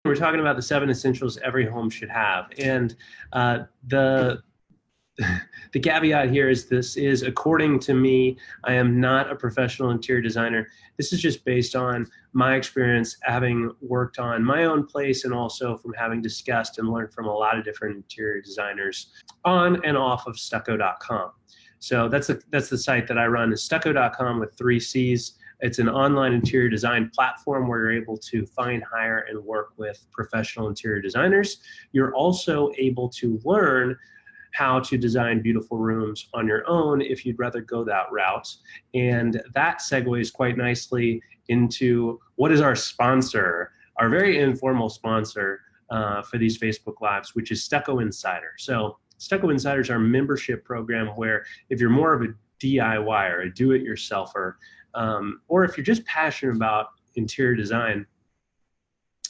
We're talking about the 7 essentials every home should have. And the caveat here is this is, according to me, I am not a professional interior designer. This is just based on my experience having worked on my own place and also from having discussed and learned from a lot of different interior designers on and off of Stuccco.com. So that's the site that I run, is Stuccco.com with 3 C's. It's an online interior design platform where you're able to find, hire, and work with professional interior designers. You're also able to learn how to design beautiful rooms on your own if you'd rather go that route. And that segues quite nicely into what is our sponsor, our very informal sponsor for these Facebook Lives, which is Stuccco Insider. So Stuccco Insider is our membership program where if you're more of a DIYer, a do-it-yourselfer, or if you're just passionate about interior design,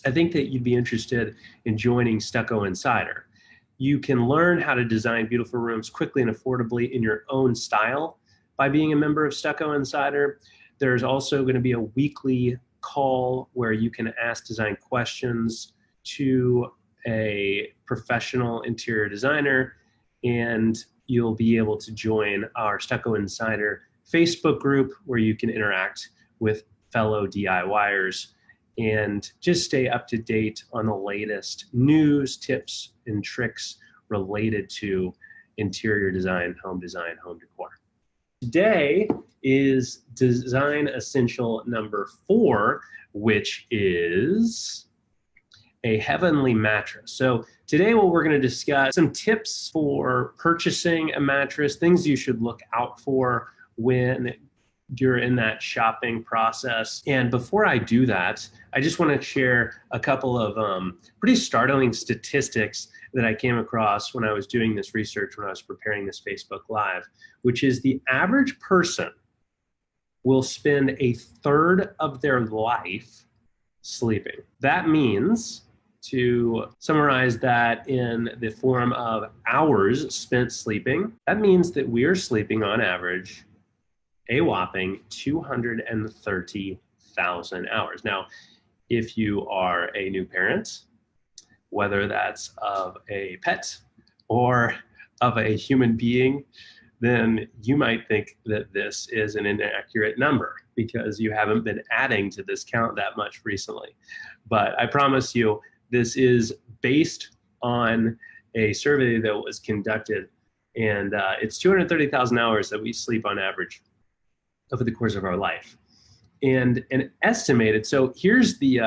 I think that you'd be interested in joining Stuccco Insider. You can learn how to design beautiful rooms quickly and affordably in your own style by being a member of Stuccco Insider. There's also going to be a weekly call where you can ask design questions to a professional interior designer, and you'll be able to join our Stuccco Insider Facebook group where you can interact with fellow DIYers and just stay up to date on the latest news, tips, and tricks related to interior design, home decor. Today is design essential number 4, which is a Heavenly mattress. So today what we're going to discuss some tips for purchasing a mattress, things you should look out for when you're in that shopping process. And before I do that, I just want to share a couple of pretty startling statistics that I came across when I was doing this research, when I was preparing this Facebook Live, which is the average person will spend 1/3 of their life sleeping. That means, to summarize that in the form of hours spent sleeping, that means that we are sleeping on average a whopping 230,000 hours. Now, if you are a new parent, whether that's of a pet or of a human being, then you might think that this is an inaccurate number because you haven't been adding to this count that much recently. But I promise you, this is based on a survey that was conducted, and it's 230,000 hours that we sleep on average over the course of our life. And an estimated, so here's the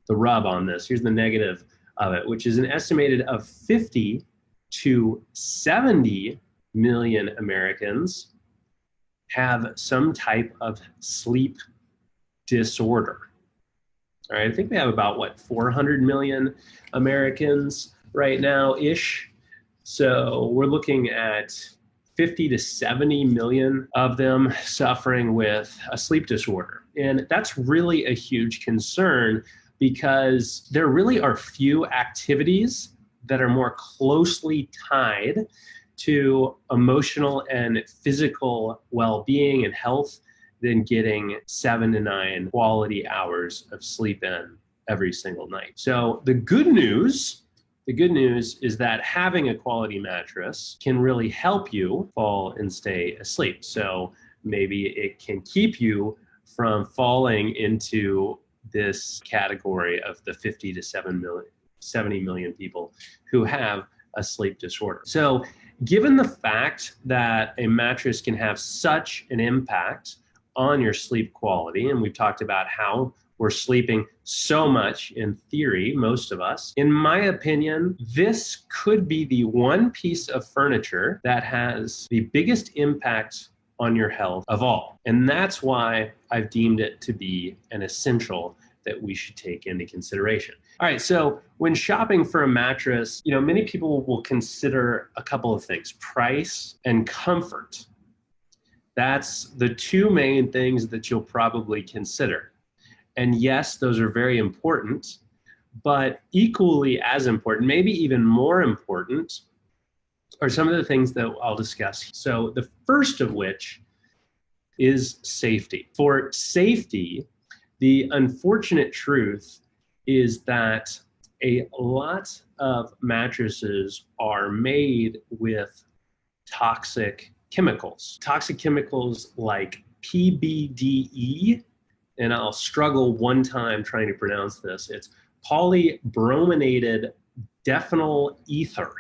rub on this, here's the negative of it, which is an estimated of 50 to 70 million Americans have some type of sleep disorder. All right, I think we have about, what, 400 million Americans right now-ish. So we're looking at 50 to 70 million of them suffering with a sleep disorder. And that's really a huge concern because there really are few activities that are more closely tied to emotional and physical well-being and health than getting 7 to 9 quality hours of sleep in every single night. So the good news is that having a quality mattress can really help you fall and stay asleep. So maybe it can keep you from falling into this category of the 50 to 70 million people who have a sleep disorder. So given the fact that a mattress can have such an impact on your sleep quality, and we've talked about how we're sleeping so much in theory, most of us, in my opinion, this could be the one piece of furniture that has the biggest impact on your health of all. And that's why I've deemed it to be an essential that we should take into consideration. All right, so when shopping for a mattress, many people will consider a couple of things: price and comfort. That's the 2 main things that you'll probably consider. And yes, those are very important, but equally as important, maybe even more important, are some of the things that I'll discuss. So the first of which is safety. For safety, the unfortunate truth is that a lot of mattresses are made with toxic chemicals. Toxic chemicals like PBDE, and I'll struggle one time trying to pronounce this. It's polybrominated diphenyl ether.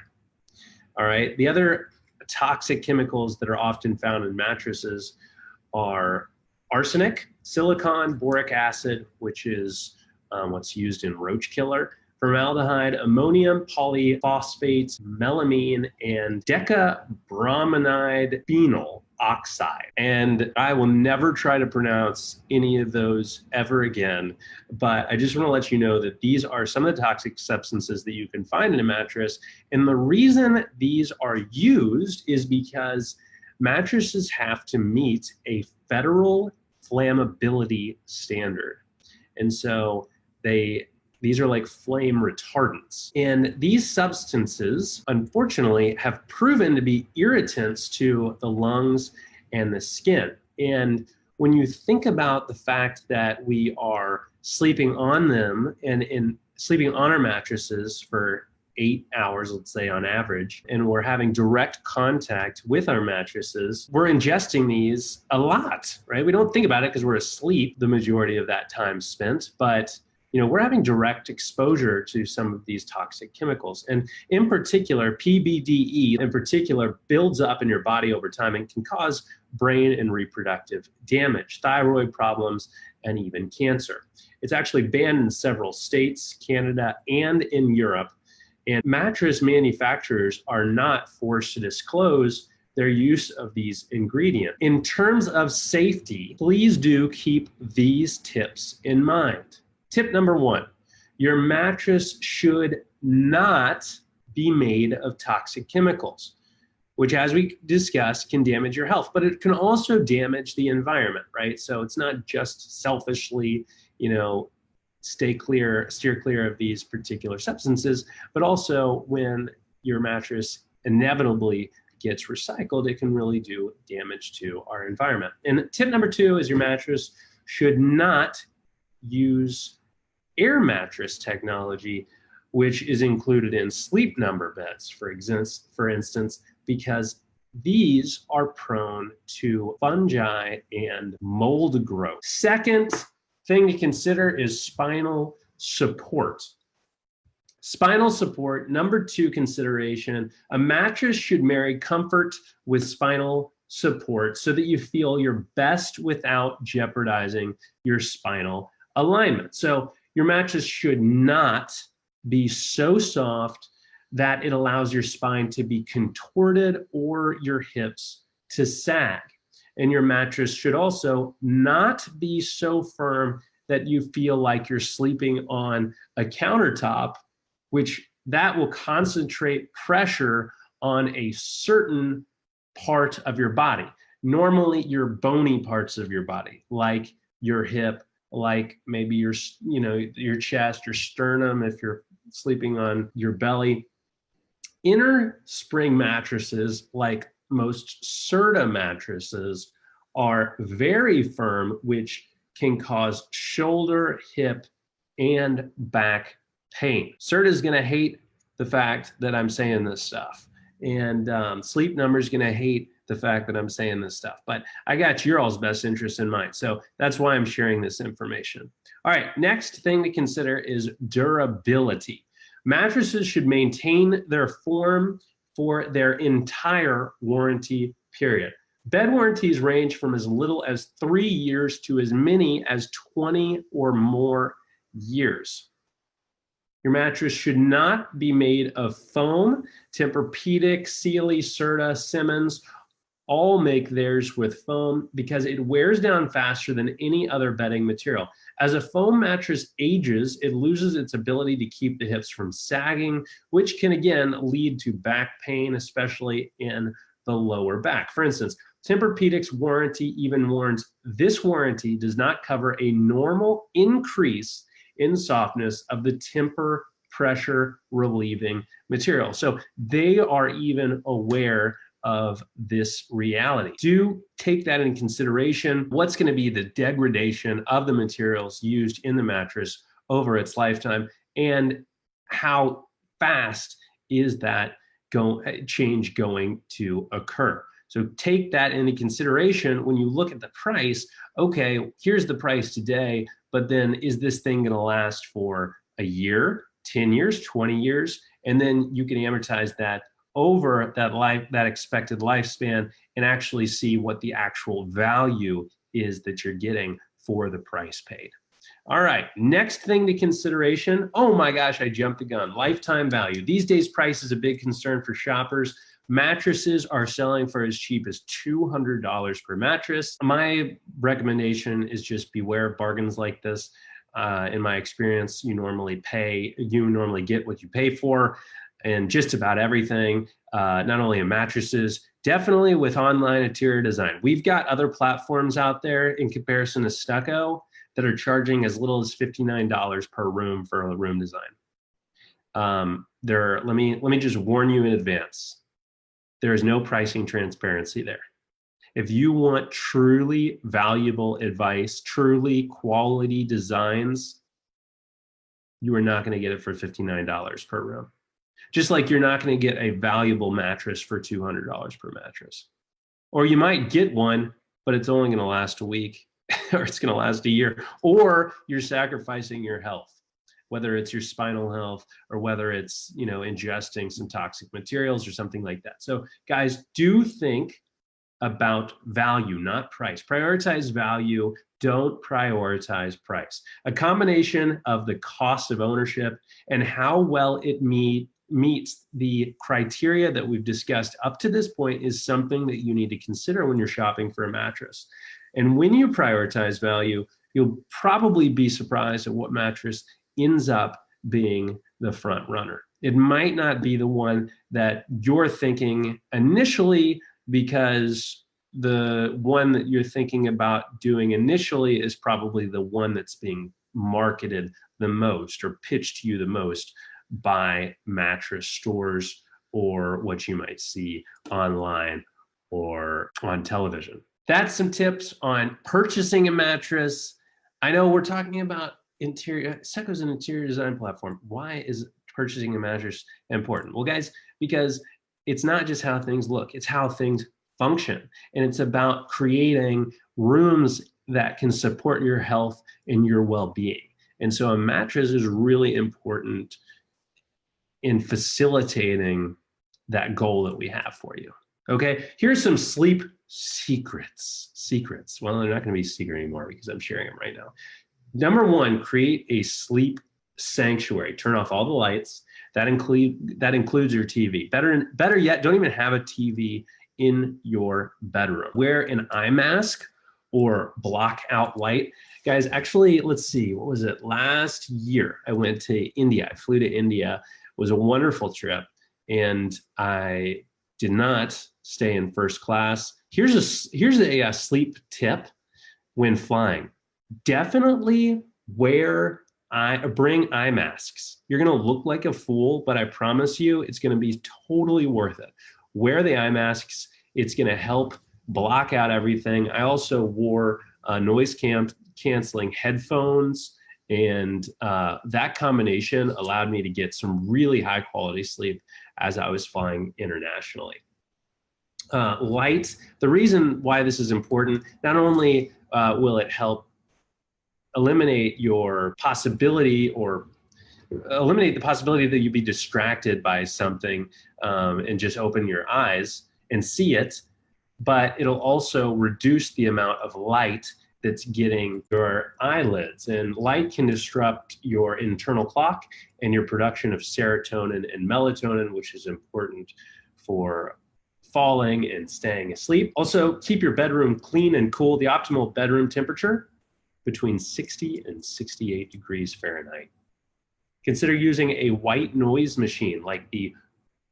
All right. The other toxic chemicals that are often found in mattresses are arsenic, silicon, boric acid, which is what's used in roach killer, formaldehyde, ammonium polyphosphates, melamine, and decabrominide phenyl oxide. And I will never try to pronounce any of those ever again, but I just want to let you know that these are some of the toxic substances that you can find in a mattress. And the reason these are used is because mattresses have to meet a federal flammability standard. And so these are like flame retardants. And these substances, unfortunately, have proven to be irritants to the lungs and the skin. And when you think about the fact that we are sleeping on them and sleeping on our mattresses for 8 hours, let's say on average, and we're having direct contact with our mattresses, we're ingesting these a lot, right? We don't think about it because we're asleep the majority of that time spent, but we're having direct exposure to some of these toxic chemicals. And in particular, PBDE in particular builds up in your body over time and can cause brain and reproductive damage, thyroid problems, and even cancer. It's actually banned in several states, Canada, and in Europe. And mattress manufacturers are not forced to disclose their use of these ingredients. In terms of safety, please do keep these tips in mind. Tip number 1, your mattress should not be made of toxic chemicals, which, as we discussed, can damage your health, but it can also damage the environment, right? So it's not just selfishly, steer clear of these particular substances, but also when your mattress inevitably gets recycled, it can really do damage to our environment. And tip number 2 is your mattress should not use air mattress technology, which is included in sleep number beds, for instance, because these are prone to fungi and mold growth. Second thing to consider is spinal support. Spinal support, number 2 consideration, a mattress should marry comfort with spinal support so that you feel your best without jeopardizing your spinal alignment. So your mattress should not be so soft that it allows your spine to be contorted or your hips to sag. And your mattress should also not be so firm that you feel like you're sleeping on a countertop, which that will concentrate pressure on a certain part of your body. Normally your bony parts of your body, like your hip, like maybe your chest, your sternum, if you're sleeping on your belly. Inner spring mattresses, like most Serta mattresses, are very firm, which can cause shoulder, hip, and back pain. Serta is going to hate the fact that I'm saying this stuff. And Sleep Number is going to hate the fact that I'm saying this stuff, but I got your all's best interest in mind. So that's why I'm sharing this information. All right, next thing to consider is durability. Mattresses should maintain their form for their entire warranty period. Bed warranties range from as little as 3 years to as many as 20 or more years. Your mattress should not be made of foam. Tempur-Pedic, Sealy, Serta, Simmons all make theirs with foam because it wears down faster than any other bedding material. As a foam mattress ages, it loses its ability to keep the hips from sagging, which can again lead to back pain, especially in the lower back. For instance, Tempur-Pedic's warranty even warns this warranty does not cover a normal increase in softness of the Tempur pressure relieving material. So they are even aware of this reality. Do take that in consideration. What's going to be the degradation of the materials used in the mattress over its lifetime, and how fast is that change going to occur. So take that into consideration when you look at the price. Okay, here's the price today, but then is this thing going to last for a year, 10 years, 20 years? And then you can amortize that over that expected lifespan and actually see what the actual value is that you're getting for the price paid. All right, next thing to consideration. Oh my gosh, I jumped the gun. Lifetime value. These days, price is a big concern for shoppers. Mattresses are selling for as cheap as $200 per mattress. My recommendation is just beware of bargains like this. In my experience, you normally get what you pay for, and just about everything, not only in mattresses, definitely with online interior design. We've got other platforms out there in comparison to Stuccco that are charging as little as $59 per room for a room design. Let me just warn you in advance. There is no pricing transparency there. If you want truly valuable advice, truly quality designs, you are not going to get it for $59 per room. Just like you're not going to get a valuable mattress for $200 per mattress. Or you might get one, but it's only going to last a week, or it's going to last a year, or you're sacrificing your health, whether it's your spinal health or whether it's, ingesting some toxic materials or something like that. So guys, do think about value, not price. Prioritize value, don't prioritize price. A combination of the cost of ownership and how well it meets the criteria that we've discussed up to this point is something that you need to consider when you're shopping for a mattress. And when you prioritize value, you'll probably be surprised at what mattress ends up being the front runner. It might not be the one that you're thinking initially, because the one that you're thinking about doing initially is probably the one that's being marketed the most or pitched to you the most by mattress stores or what you might see online or on television. That's some tips on purchasing a mattress. I know we're talking about Stuccco's an interior design platform. Why is purchasing a mattress important? Well, guys, because it's not just how things look, it's how things function. And it's about creating rooms that can support your health and your well-being. And so a mattress is really important in facilitating that goal that we have for you. Okay, here's some sleep secrets. Well, they're not going to be secret anymore because I'm sharing them right now. Number one, create a sleep sanctuary. Turn off all the lights. That includes your TV. Better yet, don't even have a TV in your bedroom. Wear an eye mask or block out light. Guys, actually, let's see, what was it? Last year, I went to India. I flew to India. It was a wonderful trip, and I did not stay in first class. Here's a sleep tip when flying. Definitely bring eye masks. You're going to look like a fool, but I promise you it's going to be totally worth it. Wear the eye masks. It's going to help block out everything. I also wore noise canceling headphones, and that combination allowed me to get some really high quality sleep as I was flying internationally. Light, the reason why this is important, not only will it help eliminate the possibility that you'd be distracted by something and just open your eyes and see it, but it'll also reduce the amount of light that's getting your eyelids. And light can disrupt your internal clock and your production of serotonin and melatonin, which is important for falling and staying asleep. Also, keep your bedroom clean and cool. The optimal bedroom temperature between 60 and 68 degrees Fahrenheit. Consider using a white noise machine like the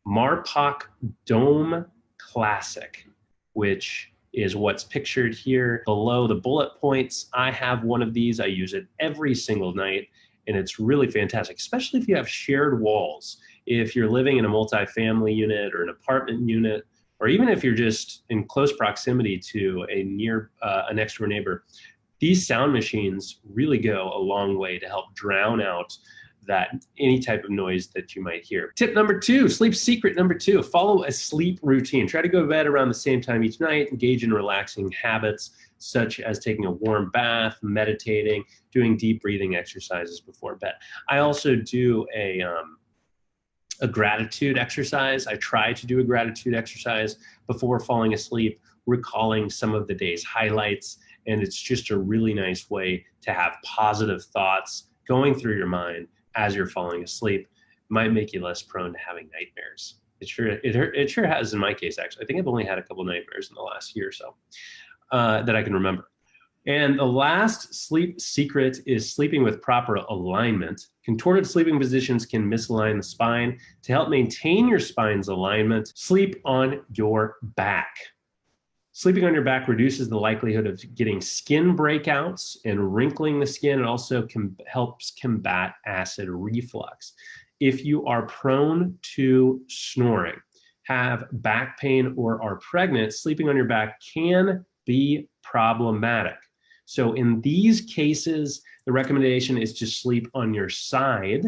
Marpak Dome Classic, which is what's pictured here below the bullet points. I have one of these. I use it every single night, and it's really fantastic, especially if you have shared walls. If you're living in a multi-family unit or an apartment unit, or even if you're just in close proximity to a next door neighbor, These sound machines really go a long way to help drown out any type of noise that you might hear. Tip number 2, sleep secret number 2, follow a sleep routine. Try to go to bed around the same time each night. Engage in relaxing habits such as taking a warm bath, meditating, doing deep breathing exercises before bed. I also do a gratitude exercise. I try to do a gratitude exercise before falling asleep, recalling some of the day's highlights. And it's just a really nice way to have positive thoughts going through your mind as you're falling asleep. It might make you less prone to having nightmares. It sure has in my case, actually. I think I've only had a couple nightmares in the last year or so that I can remember. And the last sleep secret is sleeping with proper alignment. Contorted sleeping positions can misalign the spine. To help maintain your spine's alignment, sleep on your back. Sleeping on your back reduces the likelihood of getting skin breakouts and wrinkling the skin. It also helps combat acid reflux. If you are prone to snoring, have back pain, or are pregnant, sleeping on your back can be problematic. So in these cases, the recommendation is to sleep on your side,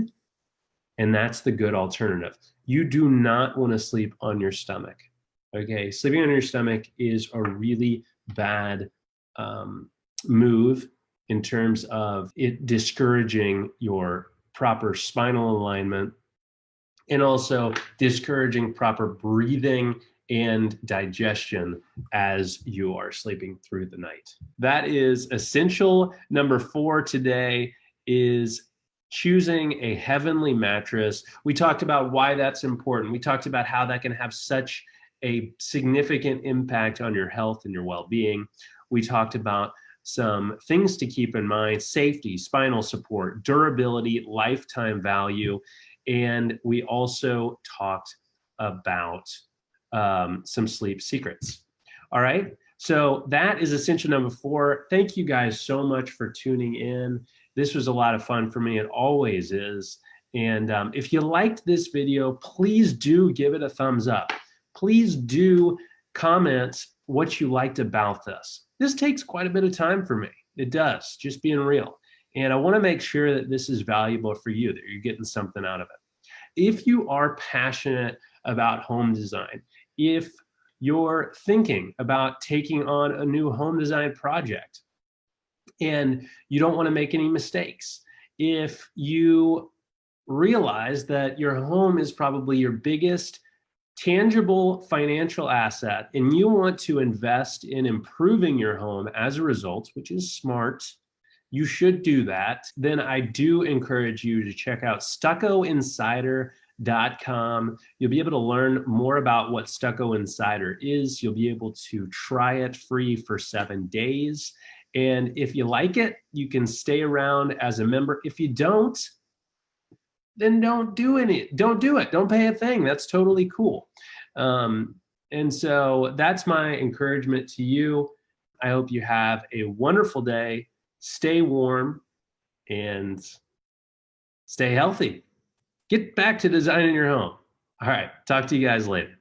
and that's the good alternative. You do not want to sleep on your stomach. Okay, sleeping on your stomach is a really bad move in terms of it discouraging your proper spinal alignment and also discouraging proper breathing and digestion as you are sleeping through the night. That is essential number 4 today, is choosing a Heavenly mattress. We talked about why that's important. We talked about how that can have such a significant impact on your health and your well-being. We talked about some things to keep in mind: safety, spinal support, durability, lifetime value. And we also talked about some sleep secrets. All right, so that is essential number 4. Thank you guys so much for tuning in. This was a lot of fun for me. It always is. And if you liked this video, please do give it a thumbs up. Please do comment what you liked about this. This takes quite a bit of time for me. It does, just being real. And I want to make sure that this is valuable for you, that you're getting something out of it. If you are passionate about home design, if you're thinking about taking on a new home design project and you don't want to make any mistakes, if you realize that your home is probably your biggest tangible financial asset and you want to invest in improving your home as a result, which is smart, you should do that, then I do encourage you to check out StuccoInsider.com. You'll be able to learn more about what Stucco Insider is. You'll be able to try it free for 7 days. And if you like it, you can stay around as a member. If you don't, then don't do it. Don't pay a thing. That's totally cool. And so that's my encouragement to you. I hope you have a wonderful day. Stay warm and stay healthy. Get back to designing your home. All right, talk to you guys later.